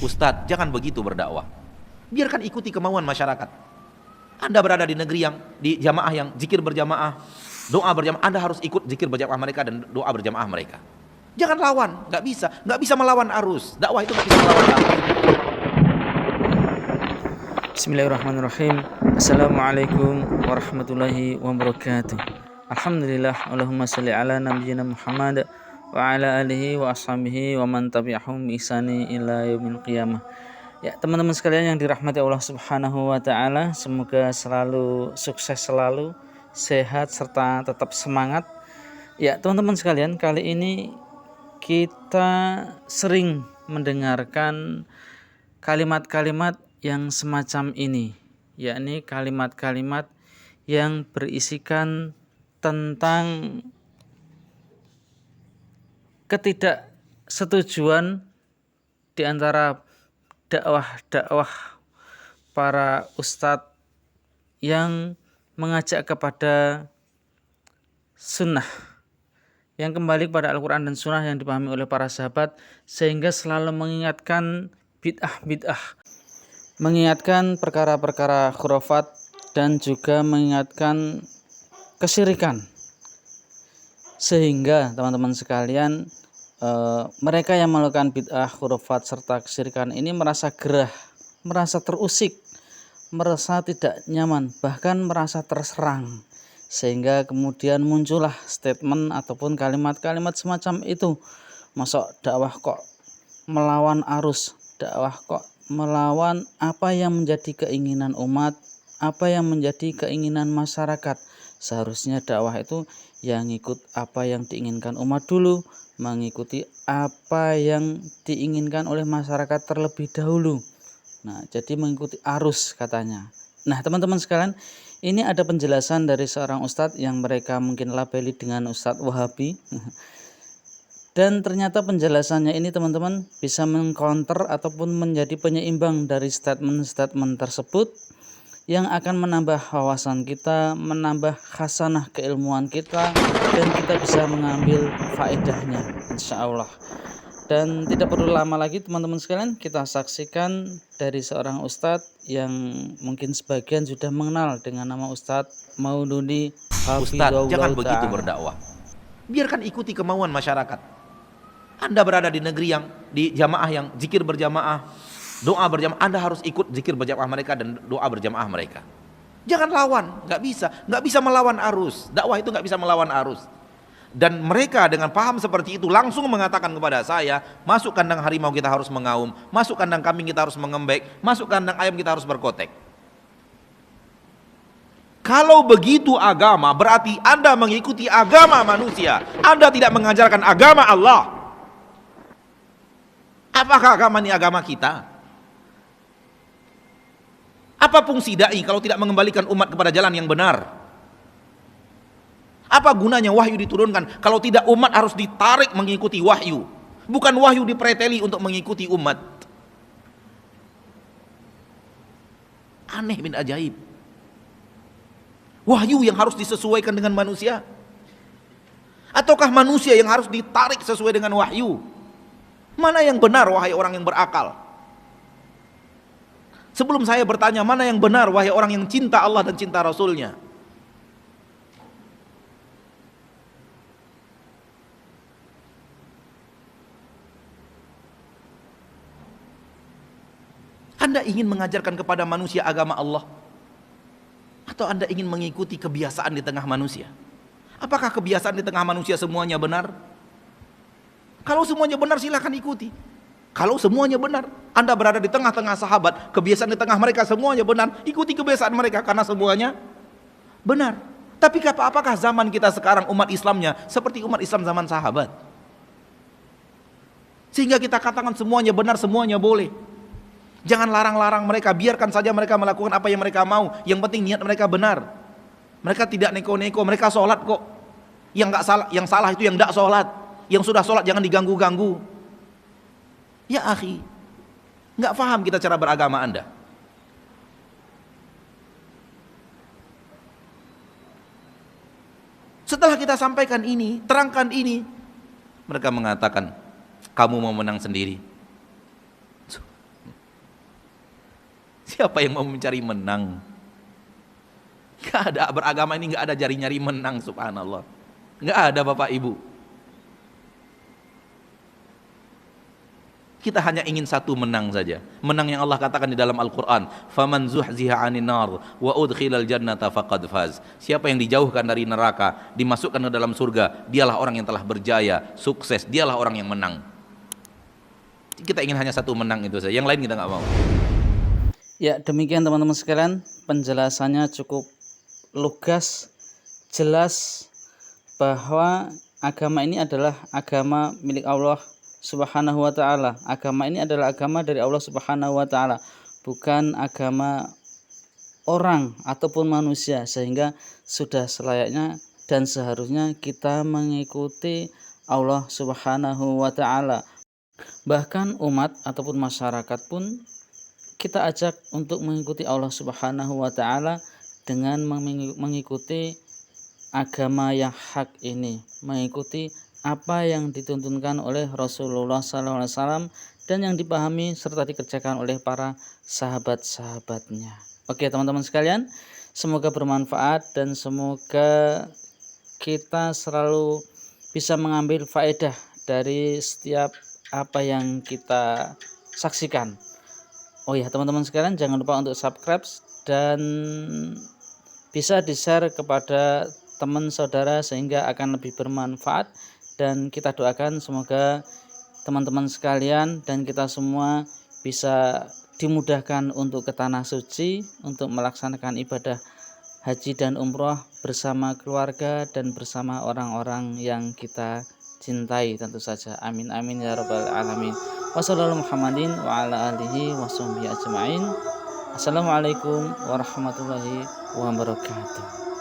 Ustadz, jangan begitu berdakwah. Biarkan ikuti kemauan masyarakat. Anda berada di negeri yang di jamaah yang zikir berjamaah, doa berjamaah, Anda harus ikut zikir berjamaah mereka dan doa berjamaah mereka. Jangan lawan, nggak bisa melawan arus. Dakwah itu nggak bisa melawan arus. Bismillahirrahmanirrahim. Assalamualaikum warahmatullahi wabarakatuh. Alhamdulillah, Allahumma sholli ala nabiyyina Muhammad wa ala alihi wa ashabihi wa man tabi'ahum bi ihsani ila yaumil qiyamah. Ya, teman-teman sekalian yang dirahmati Allah Subhanahu wa taala, semoga selalu sukses, selalu sehat serta tetap semangat. Ya, teman-teman sekalian, kali ini kita sering mendengarkan kalimat-kalimat yang semacam ini, yakni kalimat-kalimat yang berisikan tentang ketidaksetujuan di antara dakwah para ustadz yang mengajak kepada sunnah, yang kembali kepada Al-Quran dan sunnah yang dipahami oleh para sahabat, sehingga selalu mengingatkan bid'ah, mengingatkan perkara-perkara khurafat, dan juga mengingatkan kesyirikan, sehingga teman-teman sekalian, mereka yang melakukan bid'ah, khurafat, serta kesyirikan ini merasa gerah, merasa terusik, merasa tidak nyaman, bahkan merasa terserang, sehingga kemudian muncullah statement ataupun kalimat-kalimat semacam itu. Masuk dakwah kok melawan arus, dakwah kok melawan apa yang menjadi keinginan umat, apa yang menjadi keinginan masyarakat. Seharusnya dakwah itu yang ikut apa yang diinginkan umat dulu, mengikuti apa yang diinginkan oleh masyarakat terlebih dahulu. Nah, jadi mengikuti arus katanya. Nah, teman-teman sekalian, ini ada penjelasan dari seorang ustadz yang mereka mungkin labeli dengan Ustadz Wahabi. Dan ternyata penjelasannya ini, teman-teman, bisa mengcounter ataupun menjadi penyeimbang dari statement-statement tersebut, yang akan menambah wawasan kita, menambah khasanah keilmuan kita, dan kita bisa mengambil faedahnya, insya Allah. Dan tidak perlu lama lagi teman-teman sekalian, kita saksikan dari seorang ustadz yang mungkin sebagian sudah mengenal dengan nama Ustadz Maududi Ustadz, jangan Hafizahullah begitu Ta'ala. berdakwah. Biarkan ikuti kemauan masyarakat. Anda berada di negeri yang di jamaah yang zikir berjamaah, doa berjamaah, Anda harus ikut zikir berjamaah mereka dan doa berjamaah mereka. Jangan lawan, nggak bisa melawan arus. Dakwah itu nggak bisa melawan arus. Dan mereka dengan paham seperti itu langsung mengatakan kepada saya, masuk kandang harimau kita harus mengaum, masuk kandang kambing kita harus mengembek, masuk kandang ayam kita harus berkotek. Kalau begitu agama, berarti Anda mengikuti agama manusia. Anda tidak mengajarkan agama Allah. Apakah agama ini agama kita? Apa fungsi dai kalau tidak mengembalikan umat kepada jalan yang benar? Apa gunanya wahyu diturunkan kalau tidak umat harus ditarik mengikuti wahyu? Bukan wahyu dipreteli untuk mengikuti umat. Aneh bin ajaib. Wahyu yang harus disesuaikan dengan manusia? Ataukah manusia yang harus ditarik sesuai dengan wahyu? Mana yang benar wahai orang yang berakal? Sebelum saya bertanya mana yang benar wahai orang yang cinta Allah dan cinta Rasulnya, Anda ingin mengajarkan kepada manusia agama Allah? Atau Anda ingin mengikuti kebiasaan di tengah manusia? Apakah kebiasaan di tengah manusia semuanya benar? Kalau semuanya benar silahkan ikuti. Kalau semuanya benar, Anda berada di tengah-tengah sahabat, kebiasaan di tengah mereka semuanya benar, ikuti kebiasaan mereka karena semuanya benar. Tapi apakah zaman kita sekarang umat Islamnya seperti umat Islam zaman sahabat? Sehingga kita katakan semuanya benar, semuanya boleh. Jangan larang-larang mereka, biarkan saja mereka melakukan apa yang mereka mau. Yang penting niat mereka benar. Mereka tidak neko-neko, mereka sholat kok. Yang nggak salah, yang salah itu yang tidak sholat. Yang sudah sholat jangan diganggu-ganggu. Ya akhi, nggak paham kita cara beragama Anda. Setelah kita sampaikan ini, terangkan ini, mereka mengatakan, kamu mau menang sendiri. Siapa yang mau mencari menang? Gak ada, beragama ini gak ada nyari-nyari menang, subhanallah. Gak ada Bapak Ibu. Kita hanya ingin satu, menang saja. Menang yang Allah katakan di dalam Al-Quran, faman zuhziha 'anil nar wa udkhilal jannata faqad faz. Siapa yang dijauhkan dari neraka, dimasukkan ke dalam surga, dialah orang yang telah berjaya, sukses, dialah orang yang menang. Kita ingin hanya satu, menang itu saja. Yang lain kita nggak mau. Ya, demikian teman-teman sekalian, penjelasannya cukup lugas, jelas bahwa agama ini adalah agama milik Allah Subhanahu wa ta'ala. Agama ini adalah agama dari Allah Subhanahu wa ta'ala, bukan agama orang ataupun manusia, sehingga sudah selayaknya dan seharusnya kita mengikuti Allah Subhanahu wa ta'ala. Bahkan umat ataupun masyarakat pun kita ajak untuk mengikuti Allah Subhanahu wa ta'ala dengan mengikuti agama yang hak ini, mengikuti apa yang dituntunkan oleh Rasulullah SAW dan yang dipahami serta dikerjakan oleh para sahabat-sahabatnya. Oke teman-teman sekalian, semoga bermanfaat dan semoga kita selalu bisa mengambil faedah dari setiap apa yang kita saksikan. Oh ya teman-teman sekalian, jangan lupa untuk subscribe dan bisa di-share kepada teman saudara sehingga akan lebih bermanfaat. Dan kita doakan semoga teman-teman sekalian dan kita semua bisa dimudahkan untuk ke tanah suci, untuk melaksanakan ibadah haji dan umroh bersama keluarga dan bersama orang-orang yang kita cintai tentu saja. Amin amin ya rabbal alamin. Wassalamualaikum warahmatullahi wabarakatuh.